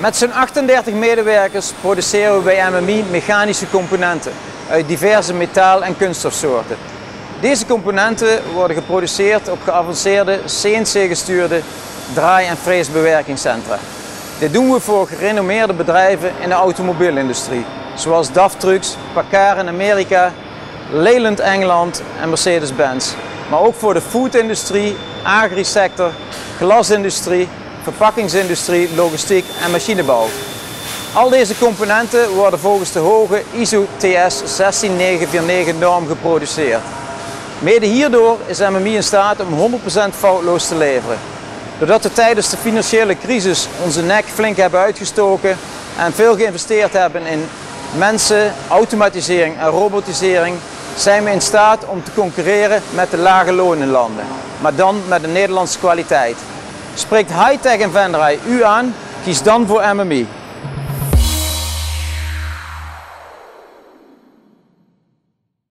Met zo'n 38 medewerkers produceren we bij MMI mechanische componenten uit diverse metaal- en kunststofsoorten. Deze componenten worden geproduceerd op geavanceerde CNC-gestuurde draai- en freesbewerkingscentra. Dit doen we voor gerenommeerde bedrijven in de automobielindustrie, zoals DAF Trucks, Paccar in Amerika, Leyland Engeland en Mercedes-Benz. Maar ook voor de foodindustrie, agrisector, glasindustrie, verpakkingsindustrie, logistiek en machinebouw. Al deze componenten worden volgens de hoge ISO TS 16949 norm geproduceerd. Mede hierdoor is MMI in staat om 100% foutloos te leveren. Doordat we tijdens de financiële crisis onze nek flink hebben uitgestoken en veel geïnvesteerd hebben in mensen, automatisering en robotisering, zijn we in staat om te concurreren met de lage lonenlanden, maar dan met een Nederlandse kwaliteit. Spreekt High-Tech en Venray u aan? Kies dan voor MMI.